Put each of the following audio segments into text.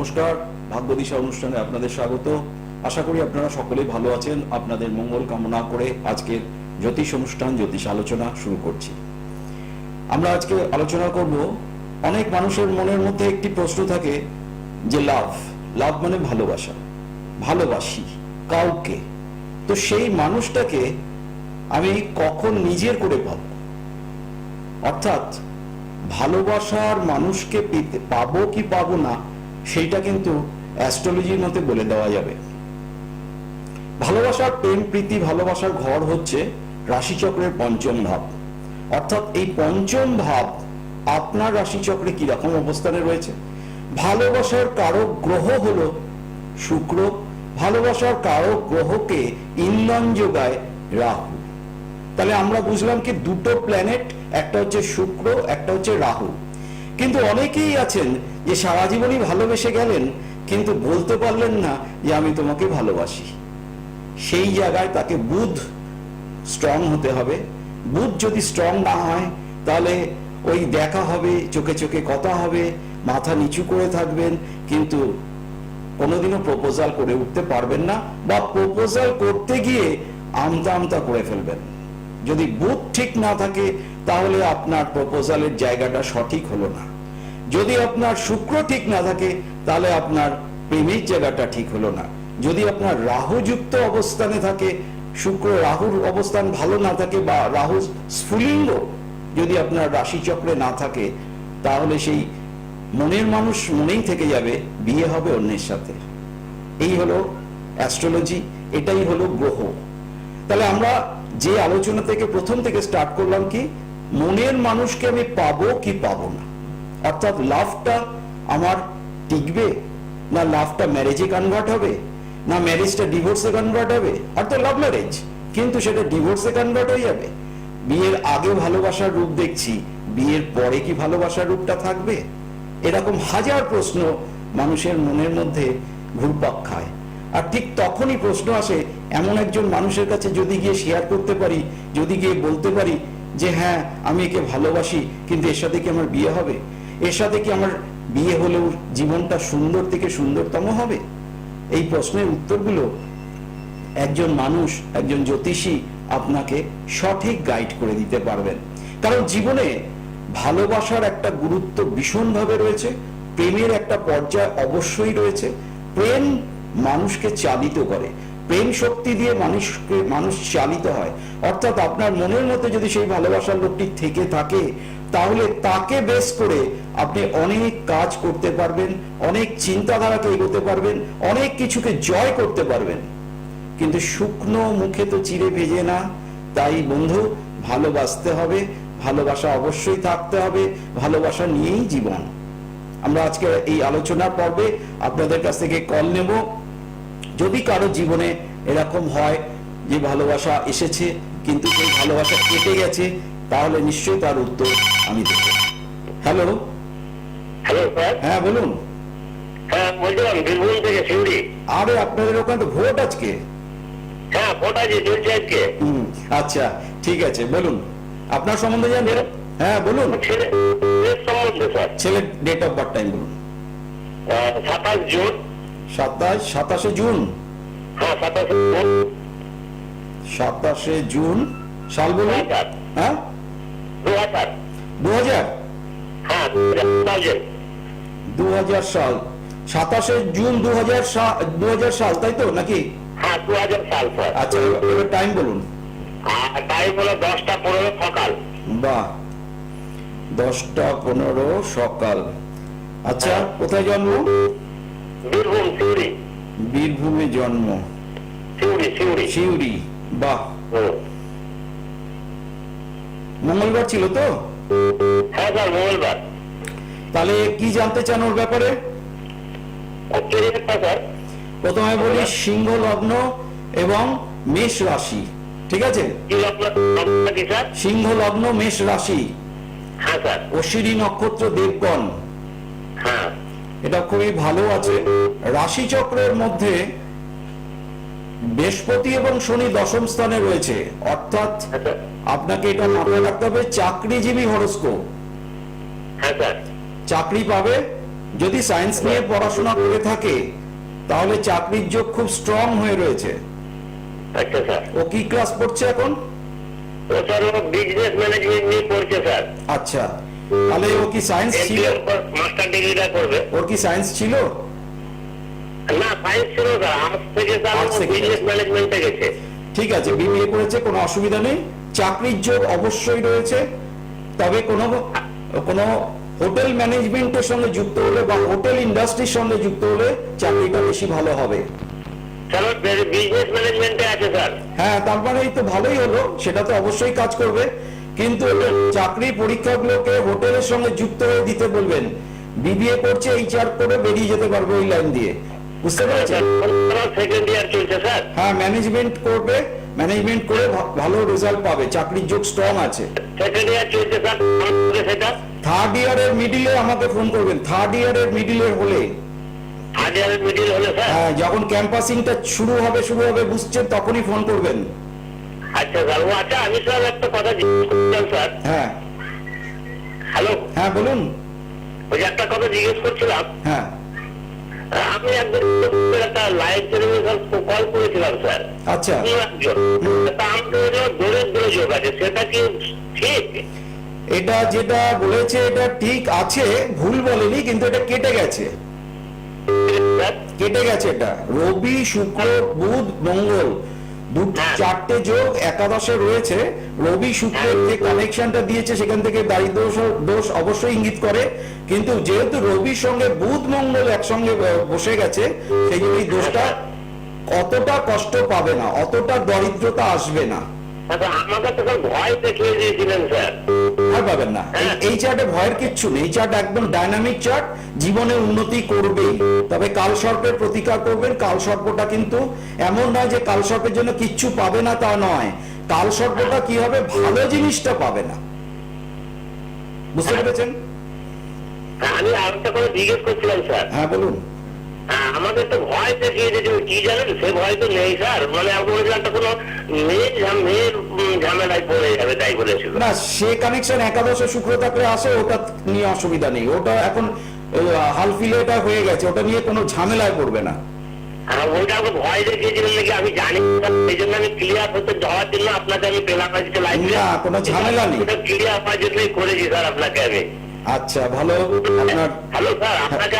নমস্কার, ভাগ্যদিশা অনুষ্ঠানে আপনাদের স্বাগত। আশা করি আপনারা সকলেই ভালো আছেন। আপনাদের মঙ্গল কামনা করে আজকের জ্যোতিষ অনুষ্ঠান, জ্যোতিষ আলোচনা শুরু করছি। আমরা আজকে আলোচনা করব, অনেক মানুষের মনের মধ্যে একটি প্রশ্ন থাকে যে লাভ মানে ভালোবাসা, ভালোবাসি কাউকে, তো সেই মানুষটাকে আমি কখন নিজের করে পাবো? অর্থাৎ ভালোবাসার মানুষকে পাবো কি পাবো না, সেইটা কিন্তু অ্যাস্ট্রোলজির মতে বলে দেওয়া যাবে। ভালোবাসার প্রেম প্রীতি ভালোবাসার ঘর হচ্ছে রাশিচক্রের পঞ্চম ভাব। অর্থাৎ এই পঞ্চম ভাব আপনার রাশিচক্রে কি রকম অবস্থানে রয়েছে। ভালোবাসার কারক গ্রহ হলো শুক্র, ভালোবাসার কারক গ্রহকে ইন্ধন যোগায় রাহু। তাহলে আমরা বুঝলাম কি দুটো প্ল্যানেট, একটা হচ্ছে শুক্র, একটা হচ্ছে রাহু। কিন্তু অনেকেই আছেন যে সারা জীবনই ভালোবেসে গেলেন, কিন্তু বলতে পারলেন না যে আমি তোমাকে ভালোবাসি। সেই জায়গায় তাকে বুধ স্ট্রং হতে হবে। বুধ যদি স্ট্রং না হয়, তাহলে ওই দেখা হবে, চোখে চোখে কথা হবে, মাথা নিচু করে থাকবেন, কিন্তু কোনোদিনও প্রপোজাল করে উঠতে পারবেন না, বা প্রপোজাল করতে গিয়ে আমতা আমতা করে ফেলবেন। যদি বুধ ঠিক না থাকে, তাহলে আপনার প্রপোজালের জায়গাটা সঠিক হলো না। যদি আপনার শুক্র ঠিক না থাকে, তাহলে আপনার প্রেমের জায়গাটা ঠিক হলো না। যদি আপনার রাহু যুক্ত অবস্থানে থাকে, শুক্র রাহুর অবস্থান ভালো না থাকে, বা রাহু স্ফুলিঙ্গ যদি আপনার রাশিচক্রে না থাকে, তাহলে সেই মনের মানুষ মনেই থেকে যাবে, বিয়ে হবে অন্যের সাথে। এই হলো অ্যাস্ট্রোলজি, এটাই হলো গ্রহ। তাহলে আমরা যে আলোচনা থেকে প্রথম থেকে স্টার্ট করলাম কি, মনের মানুষকে আমি পাবো কি পাবো না। অর্থাৎ লাভটা আমার টিকবে, না লাভটা ম্যারেজে কনভার্ট হবে, না ম্যারেজটা ডিভোর্সে কনভার্ট হবে। অর্থাৎ লাভ ম্যারেজ, কিন্তু সেটা ডিভোর্সে কনভার্ট হয়ে যাবে। বিয়ের আগে ভালোবাসার রূপ দেখছি, বিয়ের পরে কি ভালোবাসার রূপটা থাকবে? এরকম হাজার প্রশ্ন মানুষের মনের মধ্যে ঘুরপাক খায়। আর ঠিক তখনই প্রশ্ন আসে, এমন একজন মানুষের কাছে যদি গিয়ে শেয়ার করতে পারি, যদি গিয়ে বলতে পারি যে হ্যাঁ আমি একে ভালোবাসি, কিন্তু এর সাথে কি আমার বিয়ে হবে, এর সাথে কি আমার বিয়ে হলেও জীবনটা সুন্দর থেকে সুন্দরতম হবে? এই প্রশ্নের উত্তরগুলো একজন মানুষ, একজন জ্যোতিষী আপনাকে সঠিক গাইড করে দিতে পারবেন। কারণ জীবনে ভালোবাসার একটা গুরুত্ব ভীষণভাবে রয়েছে, প্রেমের একটা পর্যায় অবশ্যই রয়েছে। প্রেম মানুষকে চালিত করে, প্রেম শক্তি দিয়ে মানুষ চালিত হয়। অর্থাৎ আপনার মনের মধ্যে যদি সেই ভালোবাসার লোকটি থেকে থাকে, তাহলে তাকে বেস করে আপনি অনেক কাজ করতে পারবেন, অনেক চিন্তাধারাকে এগোতে পারবেন, অনেক কিছুকে জয় করতে পারবেন। কিন্তু শুকনো মুখে তো চিড়ে ভেজে না। তাই বন্ধু, ভালোবাসতে হবে, ভালোবাসা অবশ্যই থাকতে হবে, ভালোবাসা নিয়েই জীবন। আমরা আজকে এই আলোচনার পর্বে আপনাদের কাছ থেকে কল নেব। যদি কারো জীবনে এরকম হয় যে ভালোবাসা এসেছে কিন্তু সেই ভালোবাসা কেটে গেছে, তাহলে নিশ্চয়ই তার উত্তর আমি দেব। Hello hello sir. হ্যাঁ বলুন। হ্যাঁ বলছিলাম বীরভূম থেকে শিউরি। আরে আপনাদের ওখানে তো ভোট আজকে? হ্যাঁ ভোট আছে, চলছে আজকে। আচ্ছা ঠিক আছে, বলুন আপনার সম্বন্ধে জানেন। হ্যাঁ বলুন। ছেলের সম্বন্ধে স্যার। ছেলের ডেট অফ বার্থ টাইম বলুন। 27 জুন। 27শে জুন। হ্যাঁ 27 জুন। 27শে জুন, সাল বলুন। হ্যাঁ 2000। 2000। হ্যাঁ 2000। 2000 সাল, 27শে জুন 2000 সাল, তাই তো নাকি? হ্যাঁ 2000 সাল স্যার। আচ্ছা এবার টাইম বলুন। টাইম হলো 10টা 15 সকাল। বাহ, 10টা 15 সকাল। আচ্ছা কোথায় জন্ম? বীরভূম শিউরি। বীরভূমে জন্ম, শিউরি। শিউরি। বাহ, মঙ্গলবার ছিল তো? হ্যাঁ স্যার মঙ্গলবার। তাহলে কি জানতে চান ওর ব্যাপারে? স্যার প্রথমে বলি সিংহ লগ্ন এবং মেষ রাশি, ঠিক আছে? কি লগ্ন কি স্যার? সিংহ লগ্ন মেষ রাশি, হ্যাঁ স্যার। অশ্বিনী নক্ষত্র দেবগণ, হ্যাঁ এটা খুবই ভালো আছে। রাশি চক্রের মধ্যে বৃহস্পতি এবং শনি দশম স্থানে রয়েছে। অর্থাৎ আপনাকে এটা মাথায় রাখতে হবে, চাকরিজীবী হরোস্কোপ। হ্যাঁ স্যার। চাকরি পাবে, যদি সায়েন্স নিয়ে পড়াশোনা করে থাকে তাহলে চাকরির যোগ খুব স্ট্রং হয়ে রয়েছে। আচ্ছা স্যার। ও কি ক্লাস পড়ছে এখন? ও স্যার ও বিজনেস ম্যানেজমেন্ট নিয়ে পড়ছে স্যার। আচ্ছা, তাহলে ও কি সায়েন্স ছিল? মাস্টার ডিগ্রিটা করবে। ওর কি সায়েন্স ছিল? না, সায়েন্স ছিল স্যার, আর্টস থেকে স্যার Arts থেকে। বিজনেস ম্যানেজমেন্টে গেছে। ঠিক আছে, বিবিএ করেছে, কোনো অসুবিধা নেই। চাকরির যোগ অবশ্যই রয়েছে, তবে কোনো কোনো হোটেল ম্যানেজমেন্টের সঙ্গে যুক্ত হলে বা হোটেল ইন্ডাস্ট্রির সঙ্গে যুক্ত হলে চাকরিটা বেশি ভালো হবে। স্যার বিজনেস ম্যানেজমেন্টে আছে স্যার। হ্যাঁ, তারপরে এই তো ভালোই হলো, সেটা তো অবশ্যই কাজ করবে, কিন্তু চাকরি পরীক্ষাগুলোকে হোটেলের সঙ্গে যুক্ত হয়ে দিতে বলবেন। বিবিএ করছে, এইচআর করে বেরিয়ে যেতে পারবে ওই লাইন দিয়ে, বুঝতে পেরেছেন? সেকেন্ড ইয়ার চলছে স্যার। হ্যাঁ, ম্যানেজমেন্ট করবে, ম্যানেজমেন্ট করে ভালো রেজাল্ট পাবে, চাকরির যোগ স্ট্রং আছে। সেকেন্ড ইয়ার চলছে স্যার, সেটা থার্ড ইয়ারের মিডিলে আমাকে ফোন করবেন, থার্ড ইয়ারের মিডিলে হলে। থার্ড ইয়ারের মিডিল হলে স্যার। হ্যাঁ, যখন ক্যাম্পাসিংটা শুরু হবে বুঝছেন, তখনই ফোন করবেন। আচ্ছা স্যার। ও আচ্ছা, আমি স্যার একটা কথা জিজ্ঞেস করছিলাম স্যার। হ্যাঁ হ্যালো, হ্যাঁ বলুন। ওই যে একটা কথা জিজ্ঞেস করছিলাম। হ্যাঁ আমি একবার একটা লাইভ টেলিভিশন কল করেছিলাম স্যার। আচ্ছা, তা আমাকে দরিদ্র যোগ আছে, সেটা কি ঠিক? এটা যেটা বলেছে এটা ঠিক আছে, ভুল বলেনি, কিন্তু এটা কেটে গেছে, স্যার কেটে গেছে। এটা রবি শুক্র বুধ মঙ্গল চারটে যোগ একাদশে রয়েছে। রবি শুক্রের যে কানেকশনটা দিয়েছে সেখান থেকে দারিদ্র দোষ অবশ্যই ইঙ্গিত করে, কিন্তু যেহেতু রবির সঙ্গে বুধ মঙ্গল একসঙ্গে বসে গেছে, সেই জন্য এই দোষটা অতটা কষ্ট পাবে না, অতটা দরিদ্রতা আসবে না। আচ্ছা, আমাকে তো স্যার ভয় দেখিয়ে দিয়েছিলেন স্যার। ভয় পাবেন না, এই চার্টে ভয়ের কিচ্ছু নেই। এই চার্ট একদম ডাইনামিক চার্ট, জীবনে উন্নতি করবেই। তবে কালসর্পের প্রতিকার করবেন। কালসর্পটা কিন্তু এমন নয় যে কালসর্পের জন্য কিচ্ছু পাবে না, তা নয়। কালসর্পটা কি হবে, ভালো জিনিসটা পাবে না, বুঝতে পেরেছেন? আমি আরেকটা কথা জিজ্ঞেস করছিলাম স্যার। হ্যাঁ বলুন। আমাদের তো ভয় দেখিয়ে দিয়েছে, কি জানেন, সে ভয় তো নেই স্যার। মানে আমি বলেছিলাম একটা কোনো মেয়ের ঝামেলায় পড়ে যাবে, তাই বলেছিল। না, সে কানেকশন একাদশে শুক্র থাকলে আসে, ওটা নিয়ে অসুবিধা নেই। ওটা এখন হালফিলে এটা হয়ে গেছে, ওটা নিয়ে কোনো ঝামেলায় পড়বে না। ওইটা আমাকে ভয় দেখিয়েছিলেন নাকি আমি জানি, এই জন্য আমি ক্লিয়ার হতে যাওয়ার জন্য আপনাকে আমি পেলাম আজকে লাইভে। না, কোনো ঝামেলা নেই, ক্লিয়ার হওয়ার জন্যই করেছি স্যার আপনাকে আমি। আচ্ছা, ভালো। আপনার হ্যালো স্যার, আপনাকে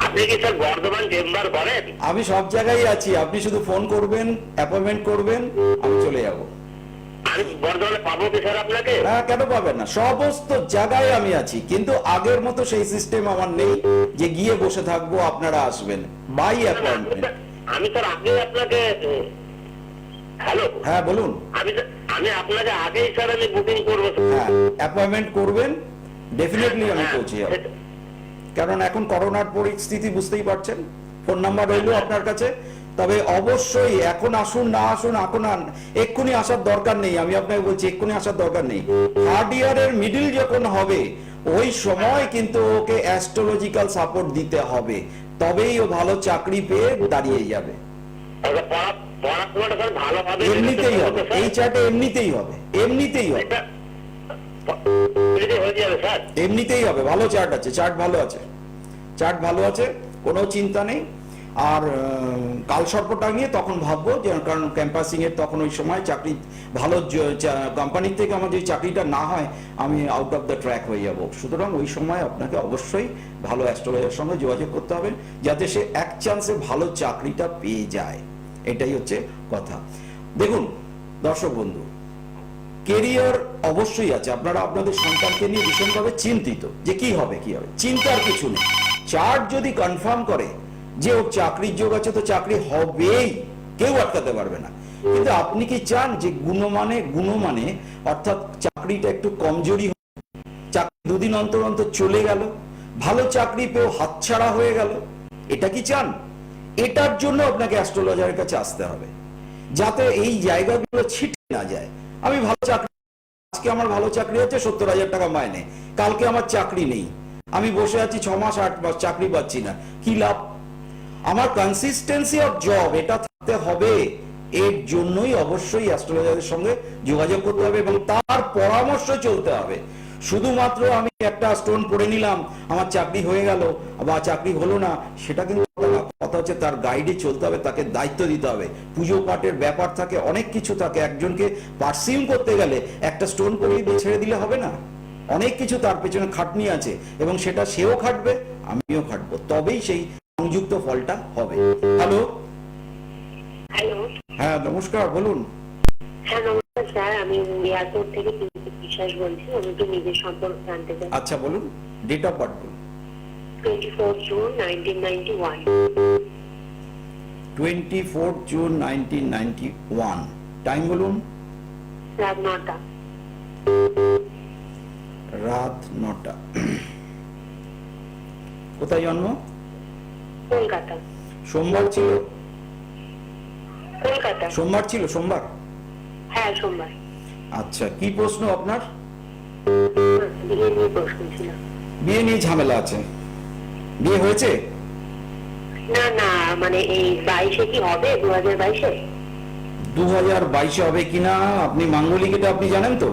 আপনি কি স্যার বর্ধমান চেম্বার করেন? আমি সব জায়গায় আছি, আপনি শুধু ফোন করবেন, অ্যাপয়েন্টমেন্ট করবেন, আমি চলে যাব। আমি বর্ধমানে পাবো কি স্যার আপনাকে? হ্যাঁ, কেন পাবেন না, সমস্ত জায়গায় আমি আছি, কিন্তু আগের মতো সেই সিস্টেম আমার নেই যে গিয়ে বসে থাকবো, আপনারা আসবেন বাই অ্যাপয়েন্টমেন্ট। আমি স্যার আগে আপনাকে, হ্যালো হ্যাঁ বলুন। আমি আপনাকে আগেই স্যার আমি বুকিং করবো। হ্যাঁ, অ্যাপয়েন্টমেন্ট করবেন, ডেফিনেটলি আমি পৌঁছে যাব। কারণ এখন করোনার পরিস্থিতি বুঝতেই পারছেন। ফোন নাম্বার রইল আপনার কাছে, তবে অবশ্যই এখন আসুন, না আসুন, এখন এক্ষুনি আসার দরকার নেই। আমি আপনাকে বলছি, এক্ষুনি আসার দরকার নেই। থার্ড ইয়ারের মিডিল যখন হবে, ওই সময় কিন্তু ওকে অ্যাস্ট্রোলজিক্যাল সাপোর্ট দিতে হবে, তবেই ও ভালো চাকরি পেয়ে দাঁড়িয়ে যাবে। পড়াশোনাটা স্যার ভালোভাবে এমনিতেই হবে, এই চার্টে এমনিতেই হবে, এমনিতেই হবে, হয়ে যাবে স্যার। এমনিতেই হবে। ভালো চার্ট আছে, চার্ট ভালো আছে, চার্ট ভালো আছে, কোনো চিন্তা নেই। আর কালসর্পটা নিয়ে তখন ভাববো, যে কারণ ক্যাম্পাসিং এর তখন ওই সময় চাকরি ভালো কোম্পানির থেকে আমার যদি চাকরিটা না হয়, আমি আউট অফ দ্য ট্র্যাক হয়ে যাব। সুতরাং ওই সময় আপনাকে অবশ্যই ভালো অ্যাস্ট্রোলজারের সঙ্গে যোগাযোগ করতে হবে, যাতে সে এক চান্সে ভালো চাকরিটা পেয়ে যায়। এটাই হচ্ছে কথা। দেখুন দর্শক বন্ধু, কেরিয়ার অবশ্যই আছে। আপনারা আপনাদের সন্তানকে নিয়ে ভীষণভাবে চিন্তিত যে কি হবে, কি হবে। চিন্তার কিছু নেই। চার্ট যদি কনফার্ম করে যে ওর চাকরির যোগ আছে, তো চাকরি হবেই, কেউ আটকাতে পারবে না। কিন্তু আপনি কি চান যে গুণমানে অর্থাৎ চাকরিটা একটু কমজোরি, চাকরি দুদিন অন্তর অন্তর চলে গেল, ভালো চাকরি পেয়েও হাতছাড়া হয়ে গেল? এটা কি চান? এটার জন্য আপনাকে অ্যাস্ট্রোলজারের কাছে আসতে হবে, যাতে এই জায়গাগুলো ছিটে না যায়। আমি ভালো চাকরি, আজকে আমার ভালো চাকরি হচ্ছে 70,000 টাকা মাইনে, কালকে আমার চাকরি নেই, আমি বসে আছি 6 মাস 8 মাস, চাকরি পাচ্ছি না, কি লাভ? আমার কনসিস্টেন্সি অফ জব এটা থাকতে হবে। এর জন্যই অবশ্যই অ্যাস্ট্রোলজারের সঙ্গে যোগাযোগ করতে হবে এবং তার পরামর্শ চলতে হবে। শুধুমাত্র আমি একটা স্টোন পড়ে নিলাম, আমার চাকরি হয়ে গেল বা চাকরি হলো না, সেটা কিন্তু কথা না। কথা হচ্ছে তার গাইডে চলতে হবে, তাকে দায়িত্ব দিতে হবে। পুজো পাঠের ব্যাপার থাকে, অনেক কিছু থাকে। একজনকে পার্সিউম করতে গেলে একটা স্টোন পরিয়ে দিয়ে ছেড়ে দিলে হবে না, অনেক কিছু তার পেছনে খাটনি আছে, এবং সেটা সেও খাটবে, আমিও খাটবো, তবেই সেই সংযুক্ত ফলটা হবে। হ্যালো। হ্যালো। হ্যাঁ নমস্কার, বলুন। হ্যাঁ নমস্কার স্যার, আমি এয়ারপোর্ট থেকে বিশ্বাস বলছি। আমি একটু নিজের সম্পর্কে জানতে চাই। আচ্ছা বলুন, ডেট অফ বার্থ বলুন। 24 জুন 1991। 24 জুন 1991। টাইম বলুন। রাত 9টা। রাত 9টা। কোথায় জন্ম? কলকাতা। সোমবার ছিল? কলকাতা। সোমবার ছিল, সোমবার। হ্যাঁ সোমবার। আচ্ছা, কি প্রশ্ন আপনার? বিয়ে নিয়ে প্রশ্ন ছিল। বিয়ে নিয়ে ঝামেলা আছে? বিয়ে হয়েছে? না না, মানে এই 22-এ কি হবে? 2022-এ? 2022 হবে কিনা আপনি মাঙ্গলিক, এটা আপনি জানেন তো?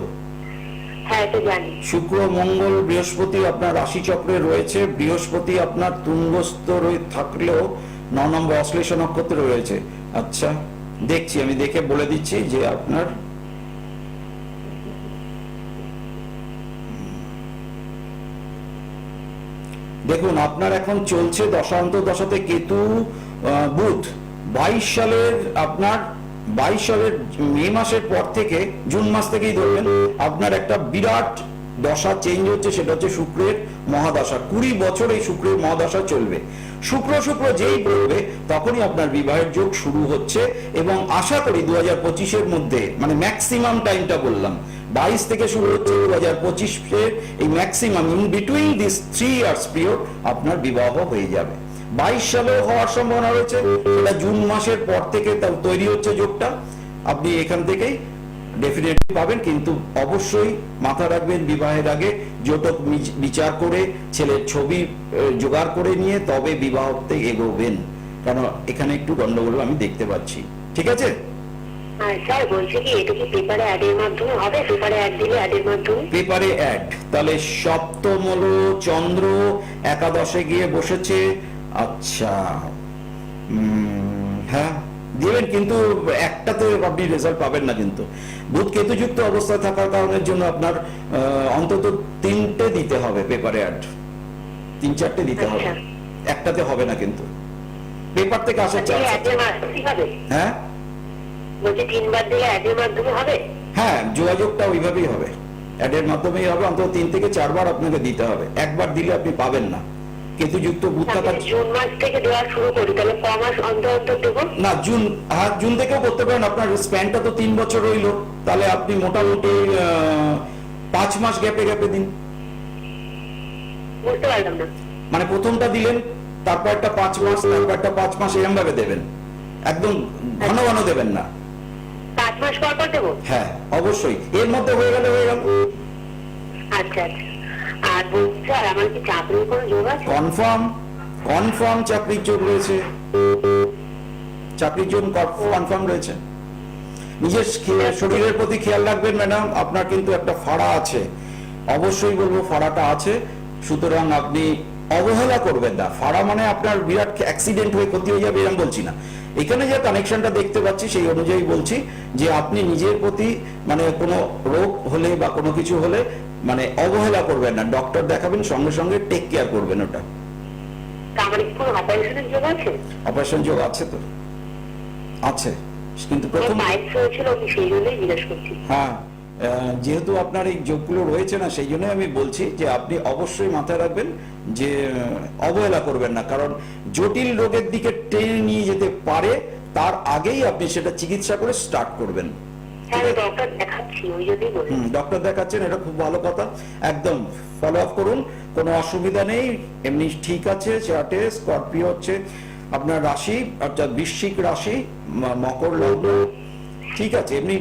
হ্যাঁ এটা জানি। শুক্র, মঙ্গল, বৃহস্পতি আপনার রাশি চক্রে রয়েছে। বৃহস্পতি আপনার তুঙ্গস্থ থাকলেও 9 নম্বর অশ্লেষ নক্ষত্রে রয়েছে। আচ্ছা দেখছি, আমি দেখে বলে দিচ্ছি যে আপনার দেখুন, আপনার এখন চলছে দশান্ত দশাতে কেতু, বুধ। 22 সালের আপনার 22 সালের মে মাসের পর থেকে, জুন মাস থেকেই ধরবেন, আপনার একটা বিরাট দশা চেঞ্জ হচ্ছে, সেটা হচ্ছে শুক্রের মহাদশা। 20 বছর এই শুক্রের মহাদশা চলবে। শুক্র যেই পড়বে তখনই আপনার বিবাহের যোগ শুরু হচ্ছে, এবং আশা করি 2025-এর মধ্যে, মানে ম্যাক্সিমাম টাইমটা বললাম, 22 থেকে শুরু হচ্ছে 2025-এর এই maximum, in between this 3 years period আপনার বিবাহ হয়ে যাবে। 22 সালেও হওয়ার সম্ভাবনা রয়েছে, সেটা জুন মাসের পর থেকে তৈরি হচ্ছে যোগটা। আপনি এখান থেকেই ডেফিনেটলি পাবেন, কিন্তু অবশ্যই মাথা রাখবেন বিবাহের আগে জোটক বিচার করে, ছেলের ছবি জোগাড় করে নিয়ে তবে বিবাহতে এগোবেন, কারণ এখানে একটু গন্ডগোল আমি দেখতে পাচ্ছি। ঠিক আছে স্যার, বলছি কি এটা কি পেপারে অ্যাডের মাধ্যমে হবে? পেপারে অ্যাড দিলে অ্যাডের মাধ্যমে? পেপারে অ্যাড, তাহলে সপ্তম হলো চন্দ্র একাদশে গিয়ে বসেছে। আচ্ছা হ্যাঁ দিবেন, কিন্তু একটাতে আপনি রেজাল্ট পাবেন না। কিন্তু বুধ কেতুযুক্ত অবস্থায় থাকার কারণের জন্য আপনার অন্তত 3টে দিতে হবে পেপারে অ্যাড, 3-4টে দিতে হবে, একটাতে হবে না। কিন্তু পেপার থেকে আসার চান্স আছে। হ্যাঁ বলছি 3বার দিলে অ্যাডের মাধ্যমে হবে? হ্যাঁ, যোগাযোগটা ওইভাবেই হবে, অ্যাডের মাধ্যমেই হবে। অন্তত 3 থেকে 4 বার আপনাকে দিতে হবে, একবার দিলে আপনি পাবেন না। কেতুযুক্ত বুধ থাকার জুন মাস থেকে দেওয়া শুরু করি, তাহলে ক মাস অন্তর অন্তর দেবো? না, জুন থেকেও করতে পারেন। আপনার স্প্যানটা তো 3 বছর রইলো, তাহলে আপনি মোটামুটি 5 মাস গ্যাপে দিন। বুঝতে পারলাম না। মানে প্রথমটা দিলেন, তারপর একটা 5 মাস, তারপর একটা 5 মাস, এরকম ভাবে দেবেন, একদম ঘন ঘন দেবেন না। 5 মাস পর পর দেবো? হ্যাঁ অবশ্যই, এর মধ্যে হয়ে গেল। আচ্ছা আচ্ছা। আর বলছি স্যার, আমার কি চাকরির কোনো যোগ আছে? কনফার্ম চাকরির যোগ রয়েছে, চাকরির জন্য কনফার্ম রয়েছে। নিজের শরীরের প্রতি খেয়াল রাখবেন ম্যাডাম, আপনার কিন্তু একটা ফাড়া আছে, অবশ্যই বলবো ফাড়াটা আছে, সুতরাং আপনি অবহেলা করবেন না। ফাড়া মানে আপনার বিরাট অ্যাক্সিডেন্ট হয়ে ক্ষতি হয়ে যাবে এরকম বলছি না, এখানে যে কানেকশনটা দেখতে পাচ্ছি সেই অনুযায়ী বলছি যে আপনি নিজের প্রতি, মানে কোনো রোগ হলে বা কোনো কিছু হলে মানে অবহেলা করবেন না, ডক্টর দেখাবেন, সঙ্গে সঙ্গে টেক কেয়ার করবেন। ওটা অপারেশন যোগ আছে তো? আছে, কিন্তু প্রথম হ্যাঁ, যেহেতু আপনার এই যোগগুলো রয়েছে না, সেই জন্যই আমি বলছি যে আপনি অবশ্যই মাথায় রাখবেন যে অবহেলা করবেন না, কারণ জটিল রোগের দিকে টেনে নিয়ে যেতে পারে, তার আগেই আপনি সেটা চিকিৎসা করে স্টার্ট করবেন। ডক্টর দেখাচ্ছেন, এটা খুব ভালো কথা, একদম ফলো আপ করুন, কোনো অসুবিধা নেই, এমনি ঠিক আছে। চার্টে স্করপিও হচ্ছে আপনার রাশি, অর্থাৎ বৃশ্চিক রাশি, মকর লগ্ন, ঠিক আছে, এমনি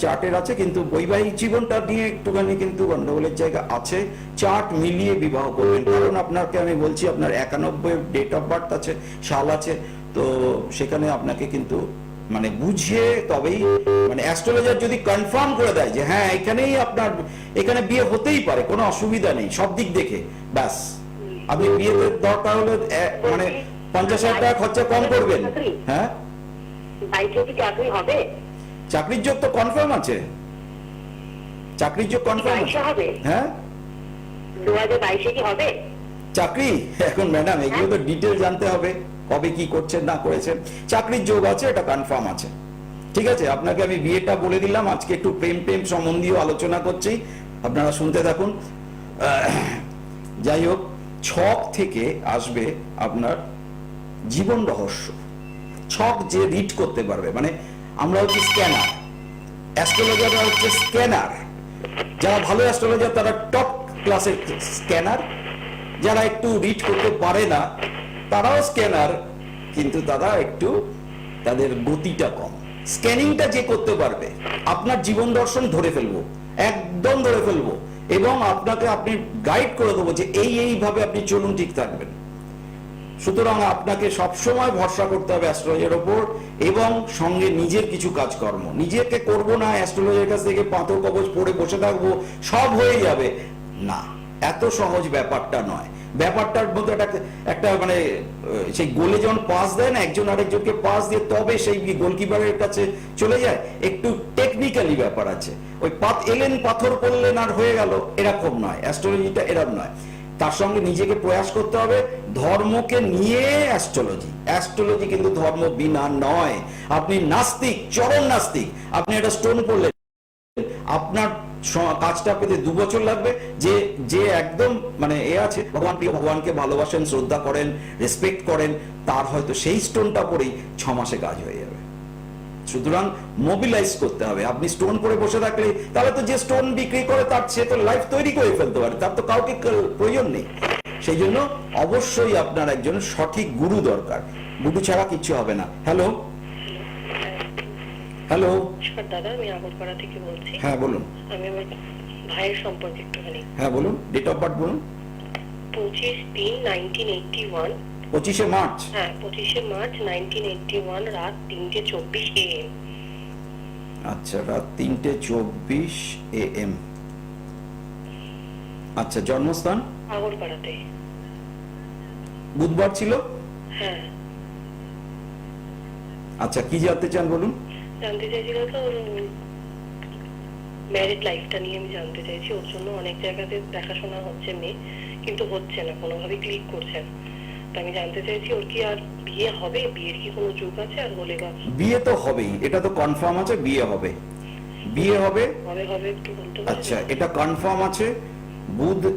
চার্টের আছে, কিন্তু বৈবাহিক জীবনটা নিয়ে একটুখানি কিন্তু গন্ডগোলের জায়গা আছে। চার্ট মিলিয়ে বিবাহ করবেন, কারণ আপনাকে আমি বলছি আপনার 91 ডেট অফ বার্থ আছে, সাল আছে, তো সেখানে আপনাকে কিন্তু মানে বুঝে তবেই, মানে অ্যাস্ট্রোলজার যদি কনফার্ম করে দেয় যে হ্যাঁ এখানেই আপনার এখানে বিয়ে হতেই পারে, কোনো অসুবিধা নেই সব দিক দেখে, ব্যাস আপনি বিয়েতে দরকার হলে মানে 50,000 টাকা খরচা কম করবেন। হ্যাঁ, বাইকে কি চাকরি হবে? চাকরির যোগ তো কনফার্ম আছে, চাকরির যোগ কনফার্ম আছে। হবে? হ্যাঁ, 2022 কি হবে চাকরি? এখন ম্যাডাম এগুলো তো ডিটেল জানতে হবে, কবে কি করছেন না করেছেন। চাকরির যোগ আছে, এটা কনফার্ম আছে। ঠিক আছে, আপনাকে আমি বিয়েটা বলে দিলাম। আজকে একটু প্রেম প্রেম সম্বন্ধীয় আলোচনা করছি, আপনারা শুনতে থাকুন। যাই হোক, ছক থেকে আসবে আপনার জীবন রহস্য। ছক যে রিড করতে পারবে, মানে আমরা হচ্ছে স্ক্যানার, অ্যাস্ট্রোলজাররা হচ্ছে স্ক্যানার। যারা ভালো অ্যাস্ট্রোলজার তারা টপ ক্লাসের স্ক্যানার, যারা একটু রিড করতে পারে না তারাও স্ক্যানার, কিন্তু তারা একটু তাদের গতিটা কম। স্ক্যানিংটা যে করতে পারবে আপনার জীবন দর্শন ধরে ফেলবো, একদম ধরে ফেলবো, এবং আপনাকে আপনি গাইড করে দেবো যে এইভাবে আপনি চলুন, ঠিক থাকবেন। সুতরাং আপনাকে সবসময় ভরসা করতে হবে অ্যাস্ট্রোলজার ওপর, এবং সঙ্গে নিজের কিছু কাজকর্ম নিজেকে করবো না, অ্যাস্ট্রোলজার কাছ থেকে পাথর কবচ পড়ে বসে থাকবো, সব হয়ে যাবে না, এত সহজ ব্যাপারটা নয়। ব্যাপারটার মধ্যে একটা মানে সেই গোলে যখন পাস দেয় না, একজন আরেকজনকে পাস দিয়ে তবে সেই গোলকিপারের কাছে চলে যায়, একটু টেকনিক্যালি ব্যাপার আছে। ওই এলেন পাথর পড়লেন আর হয়ে গেল, এরকম নয়, অ্যাস্ট্রোলজিটা এরকম নয়। তার সঙ্গে নিজেকে প্রয়াস করতে হবে। ধর্মকে নিয়ে অ্যাস্ট্রোলজি, অ্যাস্ট্রোলজি কিন্তু ধর্ম বিনা নয়। আপনি নাস্তিক, চরম নাস্তিক, আপনি একটা স্টোন পড়লেন, আপনার কাজটা পেতে 2 বছর লাগবে। যে যে একদম মানে আছে, ভগবান প্রিয়, ভগবানকে ভালোবাসেন, শ্রদ্ধা করেন, রেসপেক্ট করেন, তার হয়তো সেই স্টোনটা পরেই 6 মাসে কাজ হয়ে যাবে। সুতরাং মোবিলাইজ করতে হবে। আপনি স্টোন পরে বসে থাকলে তাহলে তো যে স্টোন বিক্রি করে তার সে তো লাইফ তৈরি করে ফেলতে পারে, তার তো কাউকে প্রয়োজন নেই। সেই জন্য অবশ্যই আপনার একজন সঠিক গুরু দরকার, গুরু ছাড়া কিছু হবে না। হ্যালো হ্যালো দাদা, আমি আগরপাড়া থেকে বলছি। হ্যাঁ বলুন। আমি আমার ভাইয়ের সম্পর্কে একটুখানি। হ্যাঁ বলুন, ডেট অফ বার্থ বলুন। 25/3/1981। 25শে মার্চ? হ্যাঁ, 25শে মার্চ 1981 রাত 3:24 AM। আচ্ছা, রাত 3:24 AM। আচ্ছা, জন্মস্থান? আগরপাড়াতে। বুধবার ছিল? হ্যাঁ। আচ্ছা, কি জানতে চান বলুন। জানতে চাইছিল তো ওর ম্যারিড লাইফটা নিয়ে আমি জানতে চাইছি। ওর জন্য অনেক জায়গাতে দেখাশোনা হচ্ছে মেয়ে, কিন্তু হচ্ছে না, কোনোভাবে ক্লিক করছে না। তো আমি জানতে চাইছি ওর কি আর বিয়ে হবে, বিয়ের কি কোনো যোগ আছে, আর হলে বা? বিয়ে তো হবেই, এটা তো কনফার্ম আছে, বিয়ে হবে, বিয়ে হবে। কবে হবে একটু বলতে পারবেন? আচ্ছা, এটা কনফার্ম আছে।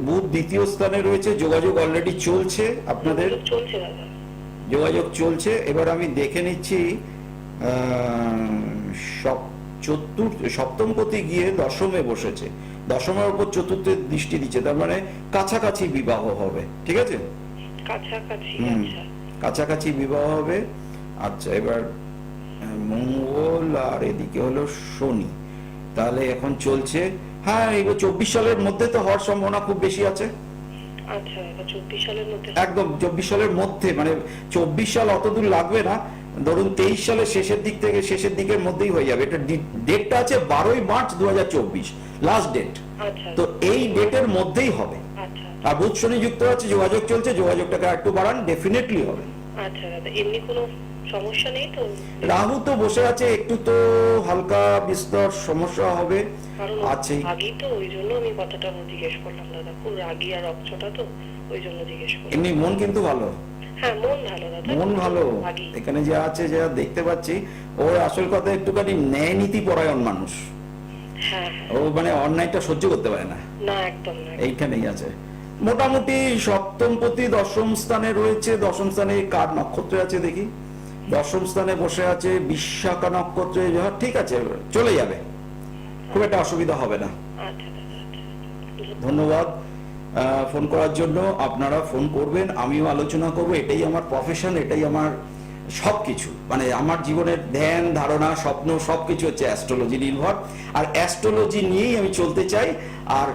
বুধ দ্বিতীয় স্থানে রয়েছে, যোগাযোগ অলরেডি চলছে আপনাদের। চলছে দাদা, যোগাযোগ চলছে। এবার আমি দেখে নিচ্ছি, সপ্তমপতি গিয়ে দশমে বসেছে, দশমের উপর চতুর্থের দৃষ্টি দিচ্ছে, তার মানে কাছাকাছি বিবাহ হবে। ঠিক আছে, কাছাকাছি। আচ্ছা, কাছাকাছি বিবাহ হবে। আচ্ছা, এবার মঙ্গল আর এদিকে হলো শনি, তাহলে এখন চলছে। হ্যাঁ, এবার 24 সালের মধ্যে তো হওয়ার সম্ভাবনা খুব বেশি আছে। আচ্ছা, 24 সালের মধ্যে? একদম 24 সালের মধ্যে, মানে 24 সাল অত দূর লাগবে না, ধরুন 23 সালের শেষের দিক থেকে শেষের দিকের মধ্যেই হয়ে যাবে। এটা ডেটটা আছে 12ই মার্চ 2024, লাস্ট ডেট। তো এই ডেটের মধ্যেই হবে। আর বুধ শনি যুক্ত আছে, যোগাযোগ চলছে, যোগাযোগটাকে একটু বাড়ান, ডেফিনেটলি হবে। আচ্ছা দাদা, এমনি কোনো সমস্যা নেই তো? রাহু তো বসে আছে, একটু তো হালকা বিস্তর সমস্যা হবে, আছে। রাগী তো, ওই জন্য আমি কথাটা জিজ্ঞেস করলাম দাদা, খুব রাগী আর রক্তটা তো, ওই জন্য জিজ্ঞেস করলাম। এমনি মন কিন্তু ভালো? হ্যাঁ, মন ভালো দাদা, মন ভালো। এখানে যে আছে, যা দেখতে পাচ্ছি, ওর আসল কথা একটুখানি ন্যায় নীতি পরায়ণ মানুষ। হ্যাঁ, ও মানে অন্যায়টা সহ্য করতে পারে না। না, একদম না। এইখানেই আছে। মোটামুটি সপ্তমপতি দশম স্থানে রয়েছে। দশম স্থানে কার নক্ষত্রে আছে দেখি? দশম স্থানে বসে আছে বিশাখা নক্ষত্রে। ঠিক আছে, চলে যাবে, খুব একটা অসুবিধা হবে না। ধন্যবাদ ফোন করার জন্য। আপনারা ফোন করবেন, আমিও আলোচনা করব, এটাই আমার প্রফেশন, এটাই আমার সবকিছু। মানে আমার জীবনের ধ্যান ধারণা স্বপ্ন সবকিছু হচ্ছে অ্যাস্ট্রোলজি নির্ভর, আর অ্যাস্ট্রোলজি নিয়েই আমি চলতে চাই। আর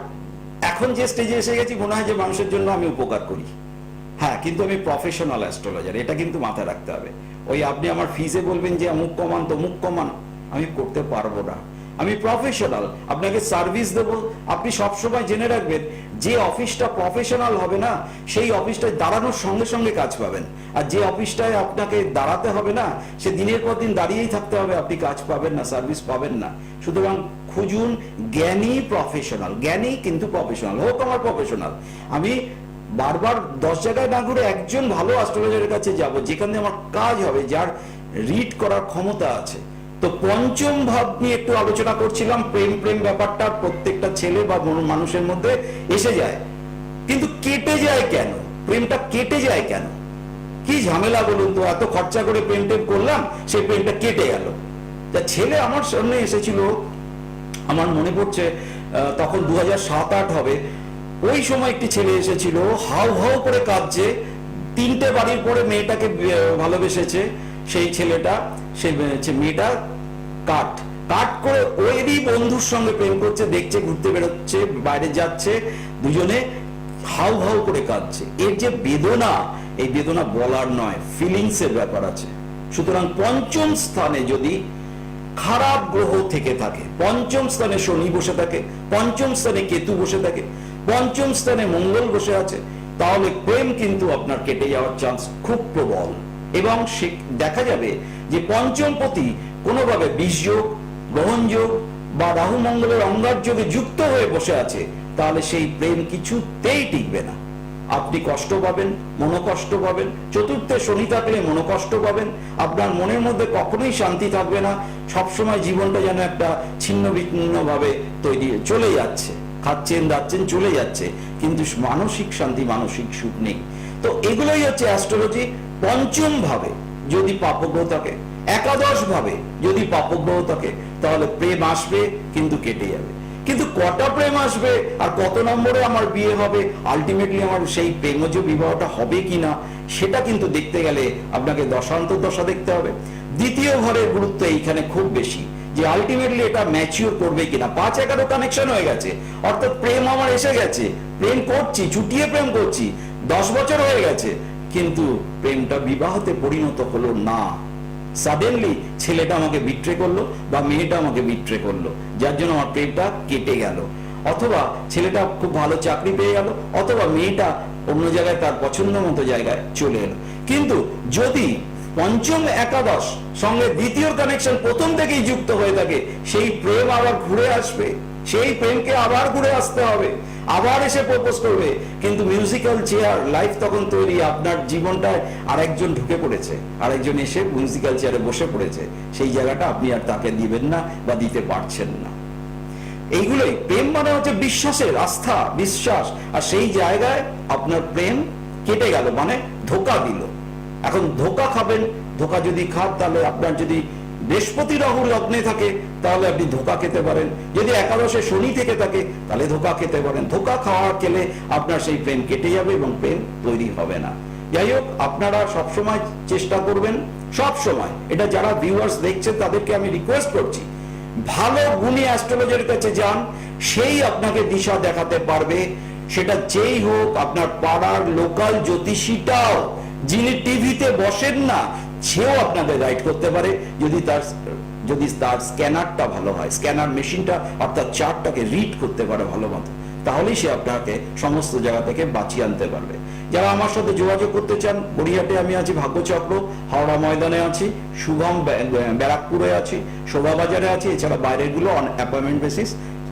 এখন যে স্টেজে এসে গেছি, মনে হয় যে মানুষের জন্য আমি উপকার করি। হ্যাঁ, কিন্তু আমি প্রফেশনাল অ্যাস্ট্রোলজার, এটা কিন্তু মাথায় রাখতে হবে। ওই আপনি আমার ফিজে বলবেন যে অমুক কমান তমুক কমান, আমি করতে পারবো না। আমি প্রফেশনাল, আপনাকে সার্ভিস দেব। আপনি সবসময় জেনে রাখবেন যে অফিসটা প্রফেশনাল হবে না, সেই অফিসটায় দাঁড়ানোর সঙ্গে সঙ্গে কাজ পাবেন। আর যে অফিসটায় আপনাকে দাঁড়াতে হবে না, সে দিনের পর দিন দাঁড়িয়েই থাকতে হবে, আপনি কাজ পাবেন না, সার্ভিস পাবেন না। সুতরাং খুঁজুন জ্ঞানী প্রফেশনাল, জ্ঞানী কিন্তু প্রফেশনাল হোক। আমার প্রফেশনাল, আমি বারবার 10 জায়গায় না ঘুরে একজন ভালো অ্যাস্ট্রোলজারের কাছে যাব, যেখানে আমার কাজ হবে, যার রিড করার ক্ষমতা আছে। তো পঞ্চম ভাব নিয়ে একটু আলোচনা করছিলাম। প্রেম প্রেম ব্যাপারটা প্রত্যেকটা ছেলে বা মানুষের মধ্যে এসে যায়, কিন্তু কেটে যায় কেন? প্রেমটা কেটে যায় কেন? কি ঝামেলা বলুন তো? এত খরচা করে প্রেম টেম করলাম, সেই প্রেমটা কেটে গেল। তা ছেলে আমার সামনে এসেছিল, আমার মনে পড়ছে তখন 2007-08 হবে। ওই সময় একটি ছেলে এসেছিল, হাউ হাউ করে কাঁদছে, 3টে বাড়ির পরে মেয়েটাকে ভালোবেসেছে। সেই ছেলেটা, সেই মেয়েটা কাট কাট করে ওইরই বন্ধুর সঙ্গে প্রেম করছে, দেখছে, ঘুরতে বেরোচ্ছে, বাইরে যাচ্ছে, দুজনে হাউ হাউ করে কাঁদছে। এর যে বেদনা, এই বেদনা বলার নয়, ফিলিংস এর ব্যাপার আছে। সুতরাং পঞ্চম স্থানে যদি খারাপ গ্রহ থেকে থাকে, পঞ্চম স্থানে শনি বসে থাকে, পঞ্চম স্থানে কেতু বসে থাকে, পঞ্চম স্থানে মঙ্গল বসে আছে, তাহলে প্রেম কিন্তু আপনার কেটে যাওয়ার চান্স খুব প্রবল। এবং দেখা যাবে যে পঞ্চমপতি কোনোভাবে বিষযোগ, গ্রহণযোগ বা রাহু মঙ্গলের অঙ্গার যোগে যুক্ত হয়ে বসে আছে, তাহলে সেই প্রেম কিছুতেই টিকবে না। আপনি কষ্ট পাবেন, মনোকষ্ট পাবেন। চতুর্থে শনি থাকলে মনোকষ্ট পাবেন, আপনার মনের মধ্যে কখনোই শান্তি থাকবে না। সবসময় জীবনটা যেন একটা ছিন্ন ভিন্ন ভাবে তৈরি চলে যাচ্ছে, খাচ্ছেন দাচ্ছেন চলে যাচ্ছে, কিন্তু মানসিক শান্তি, মানসিক সুখ নেই। তো এগুলোই হচ্ছে অ্যাস্ট্রোলজি। পঞ্চম ভাবে যদি পাপগ্রহ থাকে, একাদশ ভাবে যদি পাপগ্রহ থাকে, তাহলে প্রেম আসবে কিন্তু কেটে যাবে। কিন্তু কটা প্রেম আসবে আর কত নম্বরে আমার বিয়ে হবে, আলটিমেটলি আমার সেই প্রেমজ বিবাহটা হবে কিনা, সেটা কিন্তু দেখতে গেলে আপনাকে দশান্তর দশা দেখতে হবে। দ্বিতীয় ঘরের গুরুত্ব এইখানে খুব বেশি, যে আলটিমেটলি এটা ম্যাচিওর করবে কিনা। 5-11 কানেকশন হয়ে গেছে, অর্থাৎ প্রেম আমার এসে গেছে, প্রেম করছি, চুটিয়ে প্রেম করছি, 10 বছর হয়ে গেছে, কিন্তু প্রেমটা বিবাহতে পরিণত হলো না। সাডেনলি ছেলেটা আমাকে বিট্রে করলো বা মেয়েটা আমাকে বিট্রে করলো, যার জন্য আমার প্রেমটা কেটে গেল। অথবা ছেলেটা খুব ভালো চাকরি পেয়ে গেল, অথবা মেয়েটা অন্য জায়গায় তার পছন্দ মতো জায়গায় চলে এলো। কিন্তু যদি পঞ্চম একাদশ সঙ্গে দ্বিতীয় কানেকশন প্রথম থেকেই যুক্ত হয়ে থাকে, সেই প্রেম আবার ঘুরে আসবে, সেই প্রেমকে আবার ঘুরে আসতে হবে, আবার এসে প্রপোজ করবে। কিন্তু মিউজিক্যাল চেয়ার লাইফ তখন তৈরি, আপনার জীবনটায় আরেকজন ঢুকে পড়েছে, আরেকজন এসে মিউজিক্যাল চেয়ারে বসে পড়েছে, সেই জায়গাটা আপনি আর তাকে দিবেন না বা দিতে পারছেন না। এইগুলোই প্রেম মানে হচ্ছে বিশ্বাসের, আস্থা, বিশ্বাস। আর সেই জায়গায় আপনার প্রেম কেটে গেল মানে ধোঁকা দিল। এখন ধোঁকা খাবেন, ধোঁকা যদি খান তাহলে আপনার যদি বৃহস্পতি রাহু লগ্নে থাকে তাহলে আপনি ধোঁকা খেতে পারেন, যদি একাদশে শনি থেকে থাকে তাহলে ধোঁকা খেতে পারেন। ধোঁকা খাওয়া খেলে আপনার সেই প্রেম কেটে যাবে এবং প্রেম তৈরি হবে না। যাই হোক, আপনারা সবসময় চেষ্টা করবেন, সব সময়, এটা যারা ভিউয়ার্স দেখছেন তাদেরকে আমি রিকোয়েস্ট করছি, ভালো গুণী অ্যাস্ট্রোলজার কাছে যান, সেই আপনাকে দিশা দেখাতে পারবে। সেটা যেই হোক, আপনার পাড়ার লোকাল জ্যোতিষীটাও, যিনি টিভিতে বসেন না, সেও আপনাদের গাইড করতে পারে, যদি তার স্ক্যানারটা ভালো হয়, স্ক্যানার মেশিনটা অর্থাৎ চার্টটাকে রিড করতে পারে ভালো মতো, তাহলেই সে আপনাকে সমস্ত জায়গা থেকে বাঁচিয়ে আনতে পারবে। যারা আমার সাথে যোগাযোগ করতে চান, গড়িয়াহাটে আমি আছি, ভাগ্যচক্র, হাওড়া ময়দানে আছি, শুভম ব্যারাকপুরে আছি, শোভাবাজারে আছি, এছাড়া বাইরের গুলো অন অ্যাপয়েন্টমেন্ট বেসিস,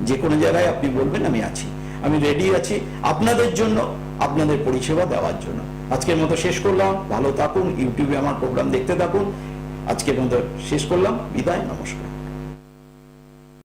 যে কোনো জায়গায় আপনি বলবেন আমি আছি, আমি রেডি আছি আপনাদের জন্য, আপনাদের পরিষেবা দেওয়ার জন্য। আজকের মতো শেষ করলাম, ভালো থাকুন, ইউটিউবে আমার প্রোগ্রাম দেখতে থাকুন। আজকের মতো শেষ করলাম, বিদায়, নমস্কার।